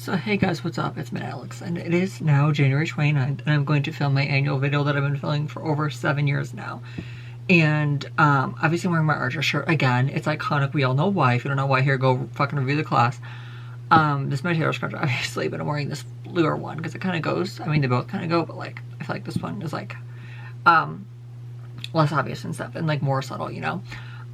So hey guys, what's up? It's me, Alex, and it is now January 29th, and I'm going to film my annual video that I've been filming for over 7 years now. And obviously I'm wearing my Archer shirt again. It's iconic. We all know why. If you don't know why, here, go fucking review the class. This is my Taylor Swift, obviously, but I'm wearing this bluer one because it kind of goes. I mean, they both kind of go, but like I feel like this one is like less obvious and stuff, and like more subtle, you know.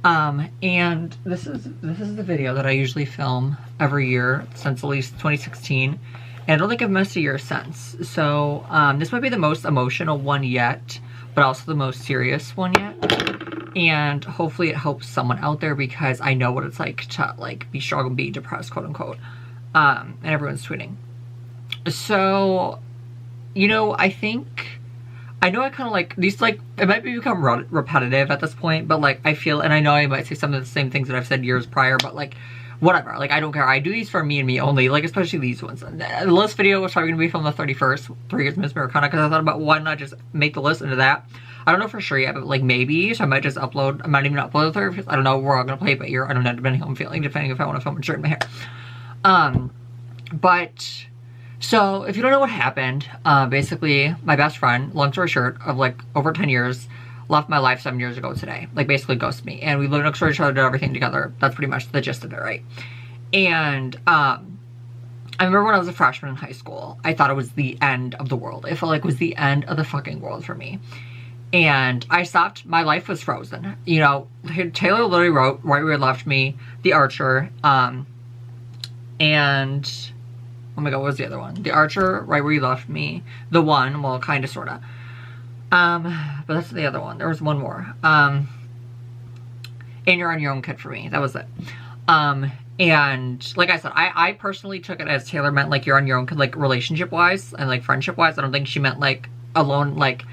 And this is the video that I usually film every year since at least 2016, and I don't think I've missed a year since. So this might be the most emotional one yet, but also the most serious one yet. And hopefully it helps someone out there, because I know what it's like to like be strong and be depressed, quote unquote. And everyone's tweeting. So, you know, I know I kind of like these, like, it might become repetitive at this point, but like I feel, and I know I might say some of the same things that I've said years prior, but like whatever, like I don't care. I do these for me and me only, like especially these ones. The list video was probably gonna be from the 31st, 3 years Miss Americana, because I thought about why not just make the list into that. I don't know for sure yet, but like maybe, so I might just upload. I might even upload the 31st. I don't know. We're all gonna play it by ear. I don't know, depending on how I'm feeling, depending if I want to film a shirt in my hair. But so if you don't know what happened, basically my best friend, long story short, of like over 10 years, left my life 7 years ago today. Like basically ghosted me, and we lived next door to each other, did everything together. That's pretty much the gist of it, right? And I remember when I was a freshman in high school, I thought it was the end of the world. It felt like it was the end of the fucking world for me. And I stopped, my life was frozen. You know, Taylor literally wrote right where he left me, The Archer, and oh my god, what was the other one? The Archer, right where you left me. The One, well, kinda, sorta. But that's the other one. There was one more. And You're on Your Own, Kid, for me. That was it. And like I said, I personally took it as Taylor meant like you're on your own, like relationship-wise and like friendship-wise. I don't think she meant like alone, like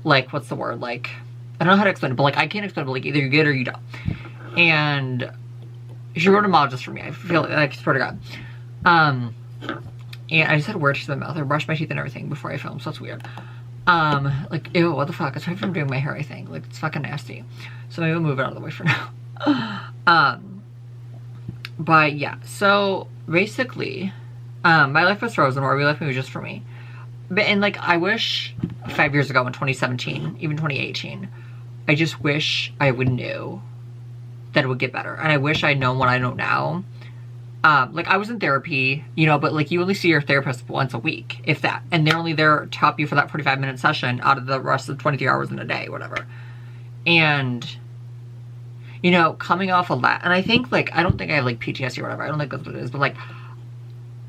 what's the word? Like, I don't know how to explain it, but like I can't explain it, but like either you get it or you don't. And she wrote them all just for me. I feel like, I swear to God. And I just had words to the mouth. I brushed my teeth and everything before I filmed, so it's weird. Like, ew, what the fuck? It's right from doing my hair, I think. Like, it's fucking nasty. So maybe we'll move it out of the way for now. But yeah, so basically, my life was frozen, where we left me was just for me. But, and like, I wish 5 years ago in 2017, even 2018, I just wish I would knew that it would get better. And I wish I'd known what I know now. Like, I was in therapy, you know, but like you only see your therapist once a week, if that, and they're only there to help you for that 45-minute session out of the rest of 23 hours in a day, whatever. And you know, coming off of that, and I think like, I don't think I have like PTSD or whatever, I don't think that's what it is, but like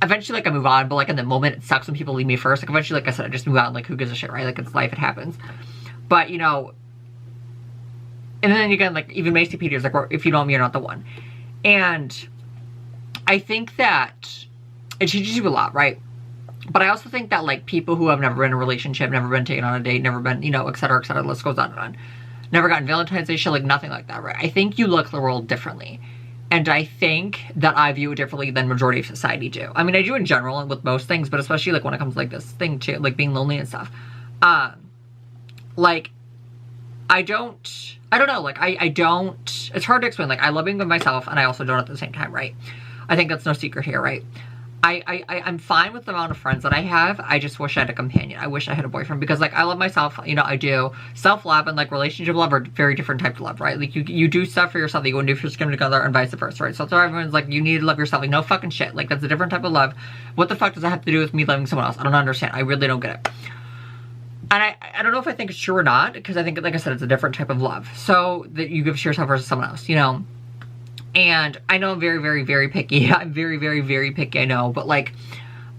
eventually like I move on, but like in the moment it sucks when people leave me first. Like eventually, like I said, I just move on, like who gives a shit, right? Like it's life, it happens. But you know, and then again, like even Macy Peters, like, if you know me, you're not the one. And I think that it teaches you a lot, right? But I also think that like people who have never been in a relationship, never been taken on a date, never been, you know, et cetera, the list goes on and on. Never gotten Valentine's Day shit, like nothing like that, right? I think you look at the world differently. And I think that I view it differently than majority of society do. I mean, I do in general and with most things, but especially like when it comes to like this thing too, like being lonely and stuff. Like, I don't know, like I don't, it's hard to explain. Like I love being with myself, and I also don't at the same time, right? I think that's no secret here, right? I'm fine with the amount of friends that I have. I just wish I had a companion. I wish I had a boyfriend, because like I love myself, you know, I do. Self-love and like relationship love are very different types of love, right? Like you do stuff for yourself that you wouldn't do if you're skin together, and vice versa, right? So everyone's like, you need to love yourself. Like, no fucking shit. Like, that's a different type of love. What the fuck does that have to do with me loving someone else? I don't understand. I really don't get it. And I don't know if I think it's true or not, because I think, like I said, it's a different type of love. So that you give to yourself versus someone else, you know? And I know I'm very, very, very picky. I'm very, very, very picky, I know. But like,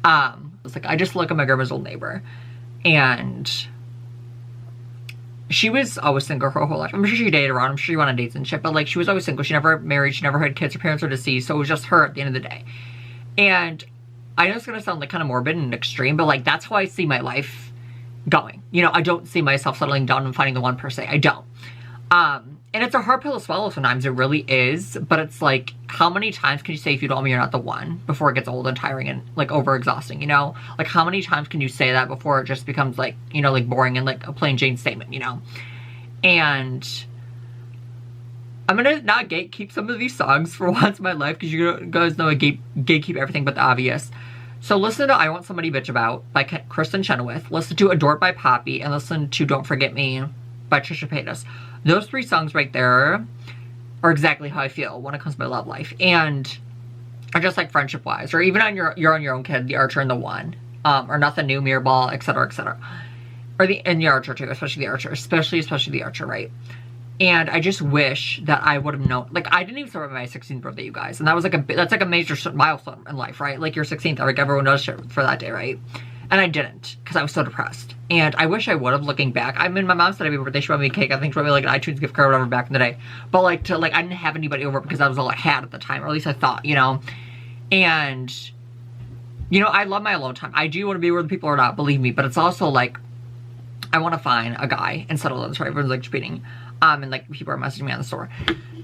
it's like, I just look at my grandma's old neighbor, and she was always single her whole life. I'm sure she dated around. I'm sure she went on dates and shit, but like, she was always single. She never married. She never had kids. Her parents were deceased. So it was just her at the end of the day. And I know it's going to sound like kind of morbid and extreme, but like, that's how I see my life going. You know, I don't see myself settling down and finding the one per se. I don't. And it's a hard pill to swallow sometimes, it really is, but it's like, how many times can you say if you told me you're not the one before it gets old and tiring and like over exhausting, you know? Like, how many times can you say that before it just becomes like, you know, like boring and like a plain Jane statement, you know? And I'm gonna not gatekeep some of these songs for once in my life, because you guys know I gatekeep everything but the obvious. So listen to I Want Somebody Bitch About by Kristen Chenoweth. Listen to Adored by Poppy. And listen to Don't Forget Me by Trisha Paytas. Those 3 songs right there are exactly how I feel when it comes to my love life. And are just like friendship wise. Or even on You're on Your Own Kid, The Archer and the One. Or Nothing New, Mirror Ball, etc. etc. And the Archer too, especially the Archer. Especially the Archer, right? And I just wish that I would have known. Like, I didn't even celebrate my 16th birthday, you guys. And that was like that's like a major milestone in life, right? Like your 16th, like everyone does shit for that day, right? And I didn't, because I was so depressed. And I wish I would have, looking back. I mean, my mom said every birthday she brought me a cake. I think she brought me like an iTunes gift card or whatever back in the day. But like, I didn't have anybody over because that was all I had at the time. Or at least I thought, you know? And, you know, I love my alone time. I do want to be where the people are not, believe me. But it's also like, I want to find a guy and settle this, right? Everyone's like cheating. And like people are messaging me on the store.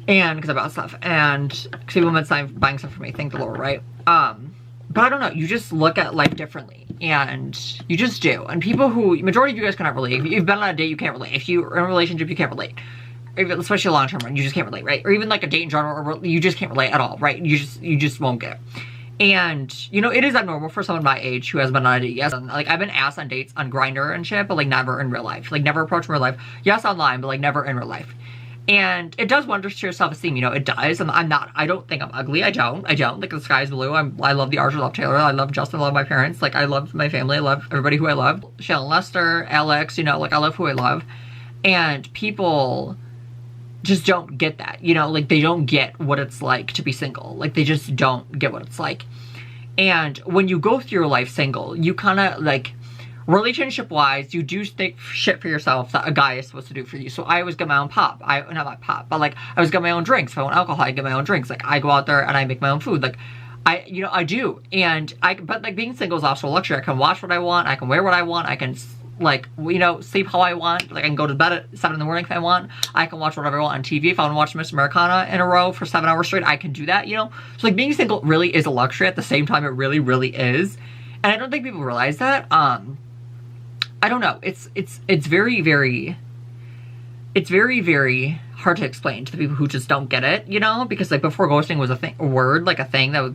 And because I bought stuff. And because people have been buying stuff for me. Thank the Lord, right? But I don't know. You just look at life differently. And you just do. And people who, majority of you guys cannot relate. If you've been on a date, you can't relate. If you're in a relationship, you can't relate. Especially a long-term one, you just can't relate, right? Or even like a date in general, or you just can't relate at all, right? You just won't get it. And, you know, it is abnormal for someone my age who has been on a date. Yes, like, I've been asked on dates on Grindr and shit, but, like, never in real life. Like, never approached in real life. Yes, online, but, like, never in real life. And it does wonders to your self-esteem, you know, it does. And I don't think I'm ugly. I don't. Like, the sky's blue. I love the Archer, I love Taylor, I love Justin, I love my parents. Like, I love my family. I love everybody who I love. Shell and Lester, Alex, you know, like, I love who I love. And people just don't get that, you know, like, they don't get what it's like to be single. Like, they just don't get what it's like. And when you go through your life single, you kind of, like, relationship-wise, you do think shit for yourself that a guy is supposed to do for you. So I always get my own pop. Not my pop, but, like, I always get my own drinks. If I want alcohol, I get my own drinks. Like, I go out there and I make my own food. Like, I do. And but, like, being single is also a luxury. I can watch what I want. I can wear what I want. I can, like, you know, sleep how I want. Like, I can go to bed at 7 in the morning if I want. I can watch whatever I want on TV. If I want to watch Miss Americana in a row for 7 hours straight, I can do that, you know? So, like, being single really is a luxury. At the same time, it really, really is. And I don't think people realize that. I don't know. It's very, very hard to explain to the people who just don't get it, you know? Because, like, before ghosting was a thing,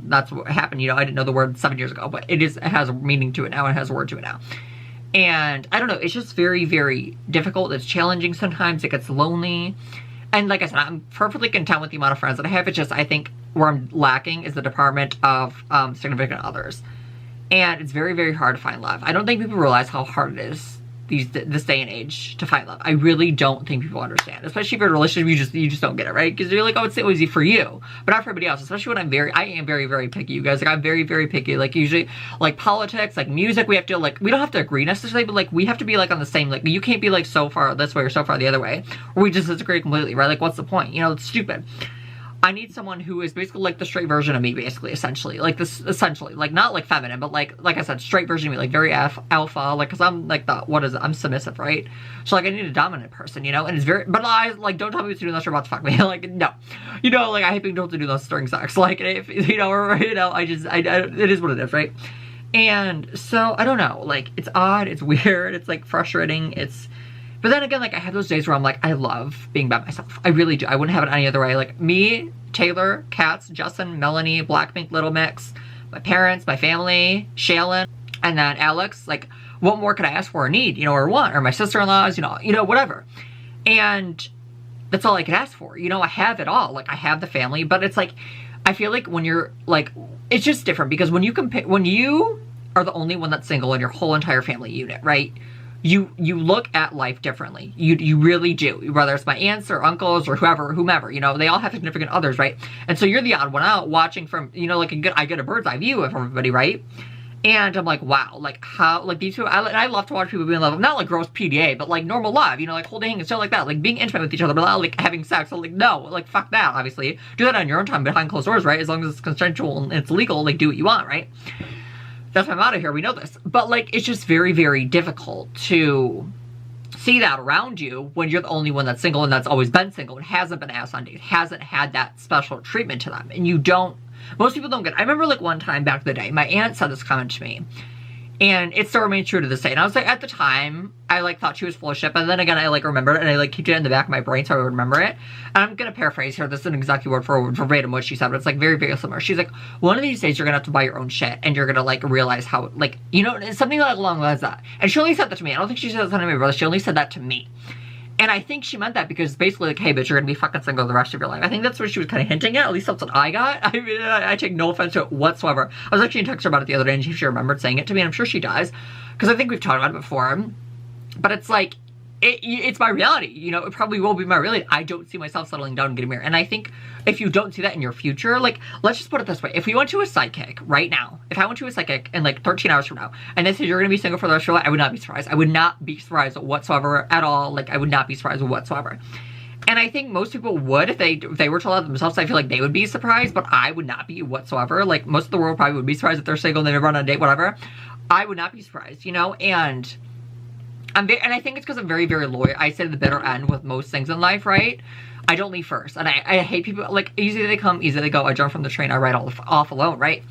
that's what happened, you know? I didn't know the word 7 years ago, but it has a meaning to it now, and it has a word to it now. And I don't know, it's just very, very difficult. It's challenging sometimes. It gets lonely. And like I said, I'm perfectly content with the amount of friends that I have. It's just, I think where I'm lacking is the department of significant others. And it's very, very hard to find love. I don't think people realize how hard it is this day and age to find love. I really don't think people understand. Especially if you're in a relationship, you just don't get it, right? Because you're like, oh, it's so easy for you. But not for everybody else. Especially when I am very, very picky, you guys. Like, I'm very, very picky. Like, usually, like, politics, like, music, we don't have to agree necessarily, but, like, we have to be, like, on the same, like, you can't be, like, so far this way or so far the other way. Or we just disagree completely, right? Like, what's the point? You know, it's stupid. I need someone who is basically like the straight version of me, basically, essentially. Like, like, not like feminine, but like I said, straight version of me, like very alpha, like, cause I'm like I'm submissive, right? So, like, I need a dominant person, you know? And it's very, but I, like, don't tell me what to do unless you're about to fuck me. Like, no. You know, like, I hate being told to do those during sex. Like, if, you know, or, you know, it is what it is, right? And so, I don't know, like, it's odd, it's weird, it's, like, frustrating, but then again, like, I have those days where I'm like, I love being by myself. I really do. I wouldn't have it any other way. Like, me, Taylor, Katz, Justin, Melanie, Black Mink, Little Mix, my parents, my family, Shaylin, and then Alex. Like, what more could I ask for or need, you know, or want? Or my sister-in-laws, you know, whatever. And that's all I could ask for. You know, I have it all. Like, I have the family, but it's like, I feel like when you're, like, it's just different because when you are the only one that's single in your whole entire family unit, right? You look at life differently. You really do. Whether it's my aunts or uncles or whomever, you know, they all have significant others, right? And so you're the odd one out watching from, you know, like I get a bird's eye view of everybody, right? And I'm like, wow, like how, like these two, I love to watch people be in love, not like gross PDA, but like normal love, you know, like holding hands and stuff like that, like being intimate with each other, but not like having sex. So, like, no, like fuck that, obviously. Do that on your own time behind closed doors, right? As long as it's consensual and it's legal, like do what you want, right? That's why I'm out of here, we know this. But, like, it's just very, very difficult to see that around you when you're the only one that's single and that's always been single and hasn't been asked on dates, hasn't had that special treatment to them. And you don't, most people don't get it. I remember, like, one time back in the day, my aunt said this comment to me. And it still remains true to this day. And I was like, at the time, I like thought she was full of shit. But then again, I like remembered it and I like kept it in the back of my brain so I would remember it. And I'm going to paraphrase here. This isn't exactly word for word verbatim what she said, but it's like very, very similar. She's like, one of these days you're going to have to buy your own shit. And you're going to like realize how, like, you know, something like along those lines that. And she only said that to me. I don't think she said that to my brother. She only said that to me. And I think she meant that because basically like, hey bitch, you're gonna be fucking single the rest of your life. I think that's what she was kind of hinting at least that's what I got. I mean, I take no offense to it whatsoever. I was actually in text her about it the other day and she remembered saying it to me, and I'm sure she does. Because I think we've talked about it before. But it's like, it's my reality, you know, it probably will be my reality. I don't see myself settling down and getting married. And I think if you don't see that in your future, like, let's just put it this way. If we went to a psychic right now, if I went to a psychic in like 13 hours from now, and they said you're going to be single for the rest of your life, I would not be surprised. I would not be surprised whatsoever at all. Like, I would not be surprised whatsoever. And I think most people would if they were to allow themselves. I feel like they would be surprised, but I would not be whatsoever. Like, most of the world probably would be surprised if they're single and they never run on a date, whatever. I would not be surprised, you know, and I think it's because I'm very, very loyal. I say the bitter end with most things in life, right? I don't leave first. And I hate people, like, easy they come, easy they go. I jump from the train, I ride off alone, right?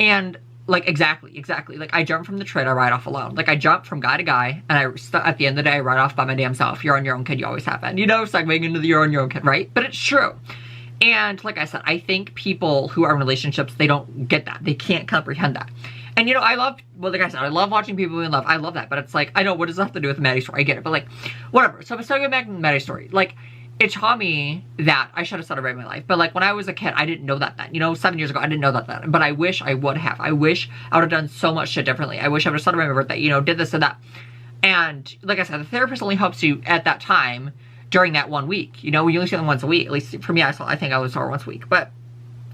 And, like, exactly. Like, I jump from the train, I ride off alone. Like, I jump from guy to guy, and at the end of the day, I ride off by my damn self. You're on your own, kid, you always have been. You know, segueing into the you're on your own, kid, right? But it's true. And, like I said, I think people who are in relationships, they don't get that. They can't comprehend that. And, you know, like I said, I love watching people in love. I love that. But it's like, I know, what does that have to do with Maddie's story? I get it. But, like, whatever. So, if I start going back to Maddie's story, like, it taught me that I should have celebrated my life. But, like, when I was a kid, I didn't know that then. You know, 7 years ago, I didn't know that then. But I wish I would have. I wish I would have done so much shit differently. I wish I would have celebrated my birthday, you know, did this and that. And, like I said, the therapist only helps you at that time during that 1 week. You know, you only see them once a week. At least for me, I think I only saw her once a week. But,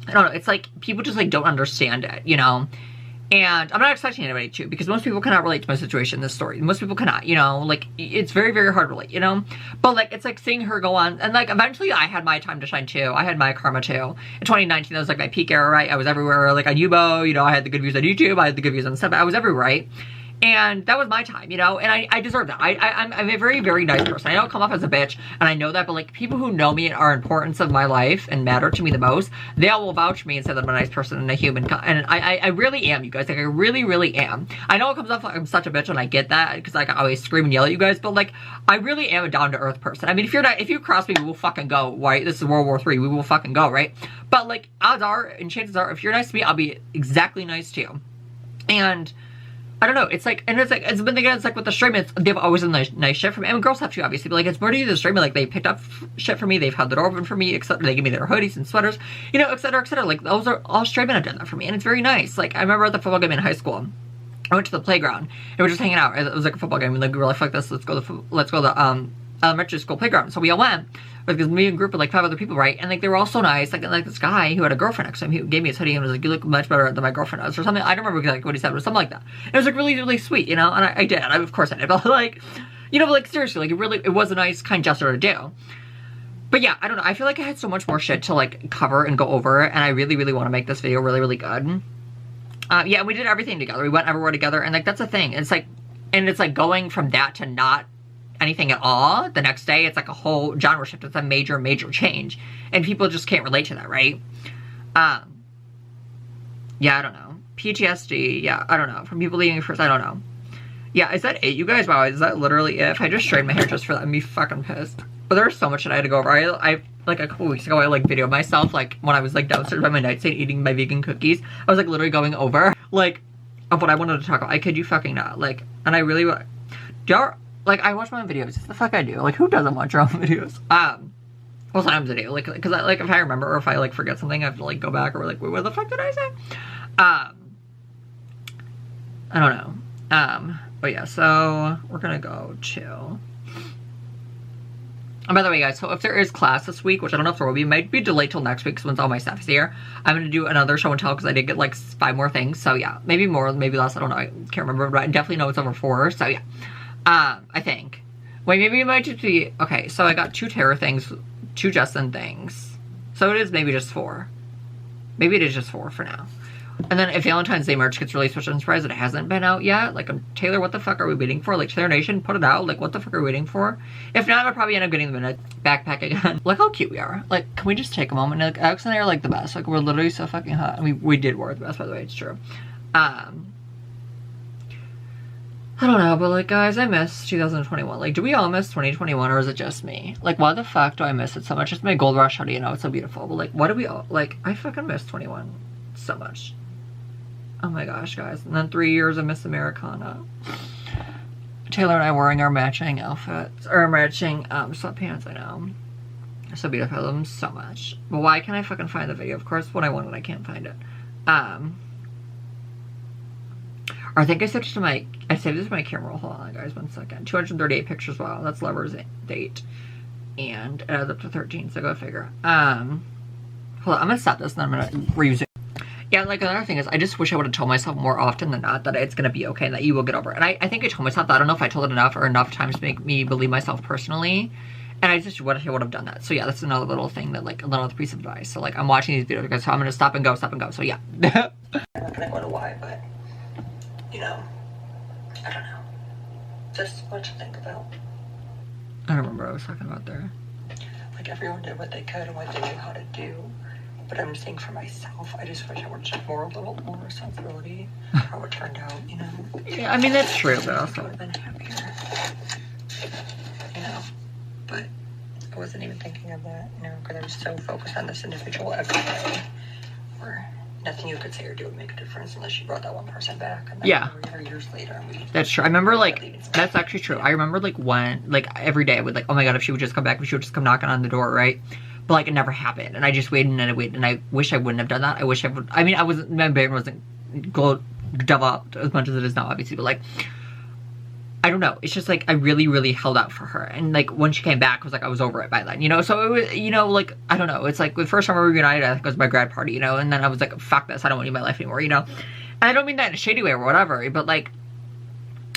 I don't know. It's like, people just, like, don't understand it, you know? And I'm not expecting anybody to, because most people cannot relate to my situation in this story. Most people cannot, you know, like, it's very, very hard to relate, you know? But, like, it's like seeing her go on, and, like, eventually I had my time to shine, too. I had my karma, too. In 2019, that was, like, my peak era, right? I was everywhere, like, on Yubo, you know, I had the good views on YouTube, I had the good views on stuff, I was everywhere, right? And that was my time, you know, and I deserve that. I'm a very, very nice person. I don't come off as a bitch, and I know that, but, like, people who know me and are importance of my life and matter to me the most, they all will vouch for me and say that I'm a nice person and a human, and I really am, you guys. Like, I really, really am. I know it comes off like I'm such a bitch, and I get that, because, like, I always scream and yell at you guys, but, like, I really am a down-to-earth person. I mean, if you cross me, we will fucking go, right? This is World War III. We will fucking go, right? But, like, odds are, and chances are, if you're nice to me, I'll be exactly nice to you. And I don't know, it's like, and it's like, it's been again, it's like with the streaming, they've always done nice shit for me. I mean, girls have to, obviously, but, like, it's pretty the streaming, like, they picked up shit for me, they've held the door open for me, except they give me their hoodies and sweaters, you know, et cetera, like, those are all streaming have done that for me, and it's very nice. Like, I remember at the football game in high school, I went to the playground, and we were just hanging out. It was like a football game, and like, we were like, fuck this, let's go to the elementary school playground. So we all went, like, this me and group of like 5 other people, right? And, like, they were all so nice. Like this guy who had a girlfriend next to him, he gave me his hoodie and was like, you look much better than my girlfriend does, or something. I don't remember like what he said, but something like that. It was like really, really sweet, you know? And I did. Of course I did. But, like, you know, but, like, seriously, like, it was a nice, kind gesture to do. But yeah, I don't know. I feel like I had so much more shit to, like, cover and go over, and I really, really want to make this video really, really good. Yeah, we did everything together. We went everywhere together, and, like, that's the thing. It's like, and it's like going from that to not anything at all the next day. It's like a whole genre shift. It's a major, major change, and people just can't relate to that, right? Yeah, I don't know. PTSD, yeah, I don't know. From people leaving first, I don't know. Yeah, is that it, you guys? Wow, is that literally it? If I just straightened my hair just for that, I'd be fucking pissed. But there's so much that I had to go over. I like, a couple weeks ago, I, like, videoed myself, like, when I was, like, downstairs by my nightstand eating my vegan cookies. I was, like, literally going over, like, of what I wanted to talk about. I kid you fucking not. Like, and I really, like, I watch my own videos. It's the fuck I do. Like, who doesn't watch your own videos? Well, sometimes I do. Like, because, like, if I remember or if I, like, forget something, I have to, like, go back or, like, wait, what the fuck did I say? I don't know. But yeah, so we're gonna go to... And by the way, guys, so if there is class this week, which I don't know if there will be, it might be delayed till next week, because once all my stuff is here, I'm going to do another show and tell, because I did get, like, 5 more things. So, yeah, maybe more, maybe less, I don't know, I can't remember, but I definitely know it's over 4, so, yeah. I think. Wait, maybe it might just be, okay, so I got 2 Tara things, 2 Justin things. So it is maybe just 4. Maybe it is just 4 for now. And then if Valentine's Day merch gets released, which I'm surprised it hasn't been out yet. Like, Taylor, what the fuck are we waiting for? Like, Taylor Nation, put it out. Like, what the fuck are we waiting for? If not, I'll probably end up getting them in a backpack again. Look how cute we are. Like, can we just take a moment? Like, Alex and I are, like, the best. Like, we're literally so fucking hot. And we did wear the best, by the way. It's true. I don't know, but like, guys, I miss 2021. Like, do we all miss 2021, or is it just me? Like, why the fuck do I miss it so much? It's my gold rush hoodie, you know, it's so beautiful. But like, what do we all, like, I fucking miss 21 so much. Oh my gosh, guys. And then 3 years of Miss Americana. Taylor and I wearing our matching outfits, or matching sweatpants, I know. So beautiful. I love them so much. But why can't I fucking find the video? Of course, when I wanted, I can't find it. Or I think I saved this to my camera roll. Hold on, guys, 1 second. 238 pictures. Wow, that's Lover's Date. And it adds up to 13, so go figure. Hold on, I'm gonna stop this and then I'm gonna reuse it. Yeah, like another thing is, I just wish I would have told myself more often than not that it's gonna be okay and that you will get over it. And I think I told myself that. I don't know if I told it enough or enough times to make me believe myself personally. And I just wish I would have done that. So yeah, that's another little thing that, like, another piece of advice. So like, I'm watching these videos because so I'm gonna stop and go. So yeah. I'm not gonna go to why, but you know, I don't know. Just what to think about. I don't remember what I was talking about there. Like, everyone did what they could and what they knew how to do. But I'm just saying for myself, I just wish I would have a little more responsibility for how it turned out, you know? Yeah, I mean, that's true, but also I would have been happier. You know? But I wasn't even thinking of that, you know, because I was so focused on this individual every day. Where nothing you could say or do would make a difference unless you brought that one person back. And then yeah. Years later, and that's true. I remember, like, that's actually true. I remember, like, when, like, every day I would, like, oh my god, if she would just come back, if she would just come knocking on the door, right? But, like, it never happened. And I just waited and I waited. And I wish I wouldn't have done that. I wish I would. I mean, my brain wasn't developed as much as it is now, obviously. But, like, I don't know. It's just, like, I really, really held out for her. And, like, when she came back, it was like, I was over it by then, you know? So, it was, you know, like, I don't know. It's, like, the first time we were reunited, I think it was my grad party, you know? And then I was like, fuck this. I don't want you in my life anymore, you know? And I don't mean that in a shady way or whatever. But, like,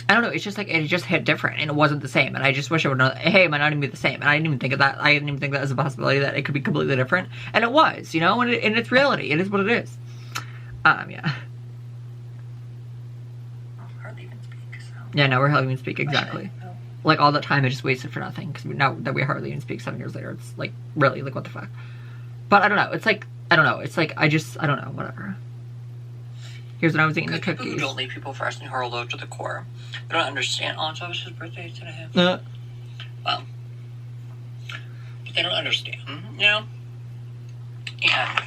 I don't know. It's just, like, it just hit different. And it wasn't the same. And I just wish I would know, hey, it might not even be the same. And I didn't even think of that. I didn't even think that was a possibility that it could be completely different. And it was, you know? And it's reality. It is what it is. Yeah. Yeah, now we're hardly even speak, exactly. Like, all that time I just wasted for nothing, because now that we hardly even speak 7 years later, it's like, really, like, what the fuck. But I don't know, it's like, I don't know, it's like, I don't know, whatever. Here's when I was eating the cookies. People who don't leave people first and who are low to the core. They don't understand. Oh, it's his birthday today. Well, but they don't understand, you know? And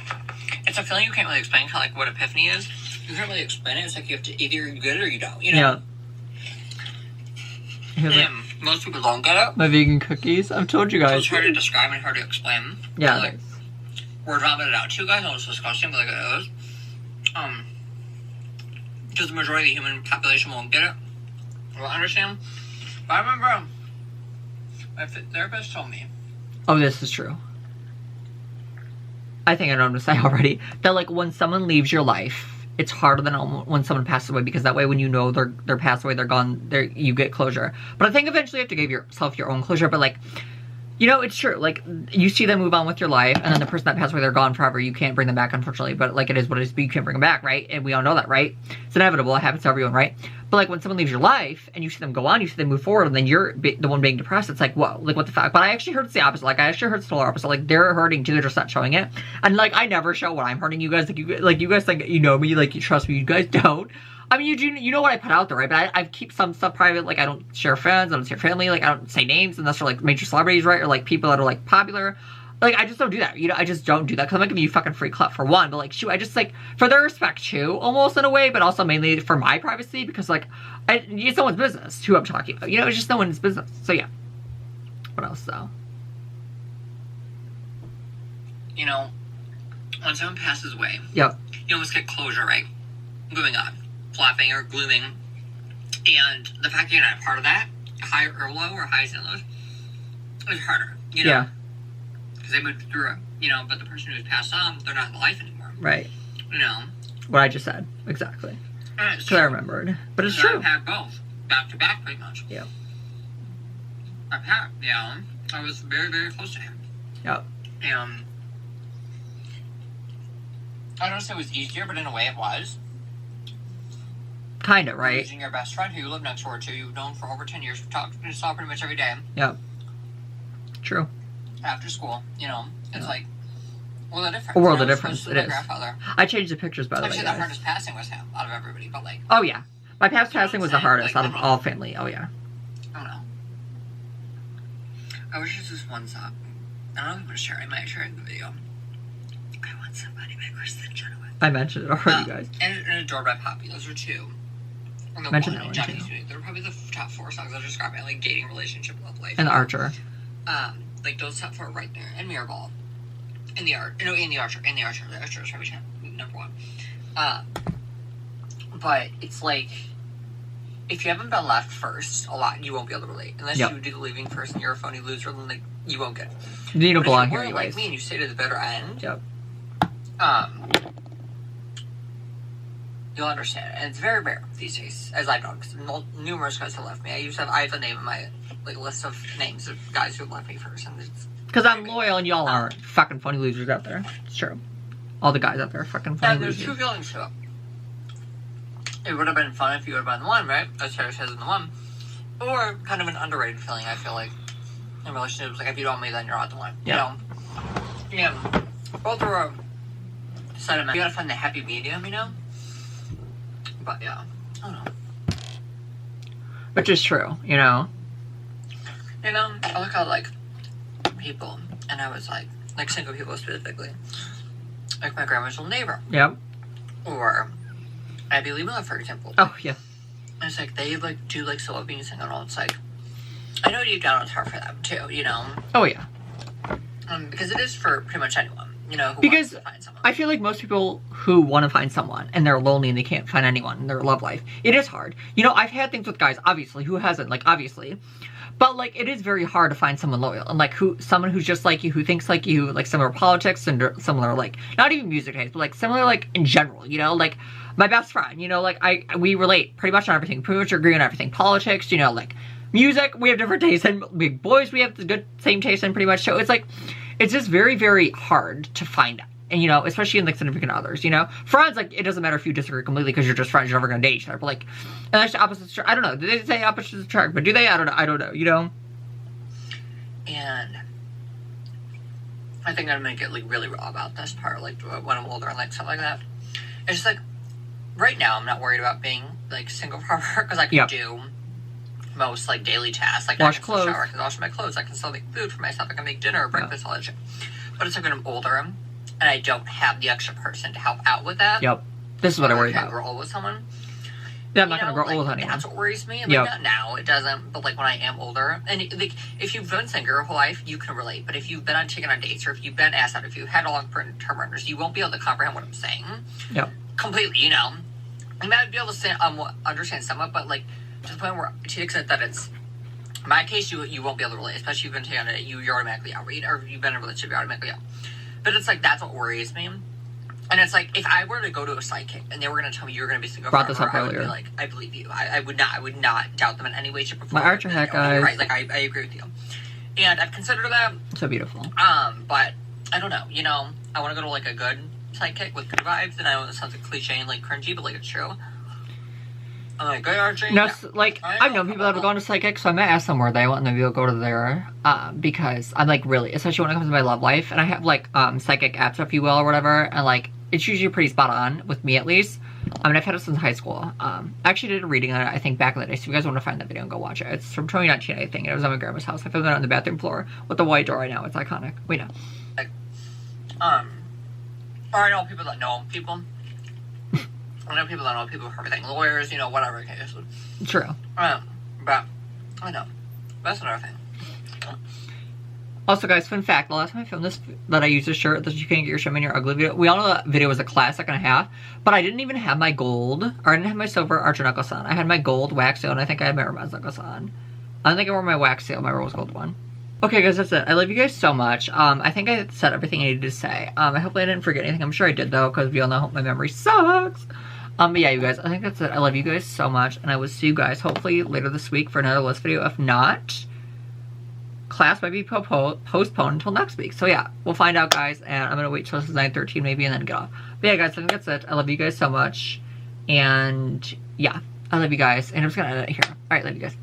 it's a feeling you can't really explain, kind of like what epiphany is. You can't really explain it. It's like you have to, either you get it or you don't, you know? Yeah. Most people don't get it. My vegan cookies. I've told you guys. So it's hard to describe and hard to explain. Yeah. Like, we're dropping it out to you guys. It's disgusting, but like it is. Because the majority of the human population won't get it. Won't understand. But I remember my therapist told me. Oh, this is true. I think I know what to say already. That, like, when someone leaves your life, it's harder than when someone passes away, because that way when you know they're passed away, they're gone, you get closure. But I think eventually you have to give yourself your own closure. But, like, you know, it's true. Like, you see them move on with your life, and then the person that passed away, they're gone forever. You can't bring them back, unfortunately. But, like, it is what it is. But you can't bring them back, right? And we all know that, right? It's inevitable. It happens to everyone, right? But, like, when someone leaves your life, and you see them go on, you see them move forward, and then you're the one being depressed, it's like, whoa, like, what the fuck? But I actually heard it's the opposite. Like, I actually heard it's the opposite. Like, they're hurting too, they're just not showing it. And, like, I never show when I'm hurting you guys. Like, you guys think you know me, like, you trust me. You guys don't. I mean, you know what I put out there, right? But I keep some stuff private. Like, I don't share friends, I don't share family. Like, I don't say names unless they're, like, major celebrities, right? Or, like, people that are, like, popular. Like, I just don't do that. You know, I just don't do that. Because I'm not giving you fucking free clout for one. But, like, shoot, I just, like, for their respect, too, almost in a way. But also mainly for my privacy. Because, like, it's no one's business who I'm talking about. You know, it's just no one's business. So, yeah. What else, though? You know, when someone passes away. Yep. You almost get closure, right? Moving on. Flopping or glooming. And the fact that you're not a part of that, high or low or highs and lows, is harder, you know? Yeah. Because they moved through it, you know, but the person who's passed on, they're not in life anymore. Right. You know? What I just said. Exactly. Because I remembered. But it's true. I've had both. Back to back, pretty much. Yeah. I've had, you know, I was very, very close to him. Yep. And I don't say it was easier, but in a way it was. Kind of, right? Losing your best friend who you live next door to, you've known for over 10 years, we've talked and saw pretty much every day. Yep. True. After school, you know, it's like a world of difference. A world of difference, it is. I changed the pictures, by the way, guys. That hardest passing was him, out of everybody, but like... Oh, yeah. My past passing was the hardest out of all family. Oh, yeah. I don't know. I wish there's this one song. I don't know if I'm going to share it. I might share it in the video. I Want Somebody by Kristen Chenoweth. I mentioned it already, guys. And Adored by Poppy. Those are two. And the Mentioned one, that one, too. They're probably the top 4 songs that describe my, like, dating, relationship, love life. And The Archer. Like, those top 4 right there. And Mirrorball. And The Archer. The Archer is probably number 1. But it's like, if you haven't been left first a lot, you won't be able to relate. Unless you do the leaving first and you're a phony loser, then like, you won't get it. You don't belong here anyways. anyways. Like me and you stay to the bitter end. Yep. You'll understand it. And it's very rare these days, as I've known, because numerous guys have left me. I have a name in my like list of names of guys who have left me first. And it's because I'm loyal and y'all aren't fucking funny losers out there. It's true. All the guys out there are fucking funny losers. And there's 2 feelings to it. It would have been fun if you would have been the one, right? As Sarah says in the one. Or kind of an underrated feeling, I feel like, in relationships. Like, if you don't me, then you're not the one. Yeah. You know? Yeah. Both are sentiment. You gotta find the happy medium, you know? But, yeah. I don't know. Which is true, you know? You know, I look at, like, people, and I was like single people specifically. Like, my grandma's old neighbor. Yep. Or Abby Lee Miller, for example. Oh, yeah. And it's like, they, like, do, like, still love being single, and it's like, I know deep down it's hard for them, too, you know? Oh, yeah. Because it is for pretty much anyone, you know, who because wants to find someone. I feel like most people who want to find someone, and they're lonely and they can't find anyone in their love life, it is hard. You know, I've had things with guys, obviously, who hasn't, like, obviously. But, like, it is very hard to find someone loyal. And, like, someone who's just like you, who thinks like you, like, similar politics and similar, like, not even music taste, but, like, similar, like, in general, you know? Like, my best friend, you know, like, we relate pretty much on everything. Pretty much agree on everything. Politics, you know, like, music, we have different tastes. And big boys, we have the good same taste in pretty much. So it's, like, it's just very, very hard to find out. And, you know, especially in, like, significant others, you know? Friends, like, it doesn't matter if you disagree completely because you're just friends. You're never going to date each other. But, like, and that's opposites attract. I don't know. Do they say opposites attract? But do they? I don't know, you know? And I think I'm going to get, like, really raw about this part, like, when I'm older and, like, stuff like that. It's just, like, right now I'm not worried about being, like, single forever because I can do most, like, daily tasks. Like, wash I can clothes. Shower, I can wash my clothes. I can still make food for myself. I can make dinner, breakfast, all that shit. But it's like when I'm older and I don't have the extra person to help out with that. Yep. This is what I worry about. I grow old with someone. Yeah, I'm not going to grow old with anyone. That's what worries me. Like, not now, it doesn't. But, like, when I am older. And, like, if you've been single your whole life, you can relate. But if you've been taken on dates or if you've been asked out, if you've had long-term partners, you won't be able to comprehend what I'm saying. Yep. Completely, you know. You might be able to say, understand somewhat, but, like, to the point where, to the extent that it's, in my case, you won't be able to relate. Especially if you've been taken on a date, you're automatically out. Right? Or if you've been in a relationship, you're automatically out. But it's, like, that's what worries me. And it's like, if I were to go to a psychic and they were going to tell me you're going to be single forever, this up earlier. I would be like, I believe you. I would not doubt them in any way, shape, or form. My Archer hat, guys. Right, like, I agree with you. And I've considered that. So beautiful. But, I don't know, you know, I want to go to, like, a good psychic with good vibes, and I know it sounds like cliche and, like, cringy, but, like, it's true. I'm like, good Archie? No, like, I've known people that have gone to psychics, so I might ask them where they want, and then we'll go to there, because I'm, like, really, especially when it comes to my love life, and I have, like, psychic apps, if you will, or whatever, and, like, it's usually pretty spot on, with me at least. I mean, I've had it since high school. I actually did a reading on it, I think, back in the day, so if you guys want to find that video and go watch it. It's from 2019, I think, and it was on my grandma's house. I filmed it on the bathroom floor with the white door right now. It's iconic. We know. Like, or I know people that know people. I know people that know people for everything. Lawyers, you know, whatever the case. True. But, I know. That's another thing. Also, guys, fun fact, the last time I filmed this, that I used this shirt, that you can't get your shame in your ugly video, we all know that video was a classic and a half, but I didn't even have my gold, or I didn't have my silver Archer necklace on. I had my gold wax seal, and I think I had my romance necklace on. I don't think I wore my wax seal, my rose gold one. Okay, guys, that's it. I love you guys so much. I think I said everything I needed to say. I hope I didn't forget anything. I'm sure I did, though, because we all know my memory sucks. But yeah, you guys, I think that's it. I love you guys so much, and I will see you guys hopefully later this week for another list video. If not, class might be postponed until next week. So yeah, we'll find out, guys, and I'm going to wait till this is 9:13 maybe and then get off. But yeah, guys, I think that's it. I love you guys so much, and yeah, I love you guys, and I'm just going to end it here. Alright, love you guys.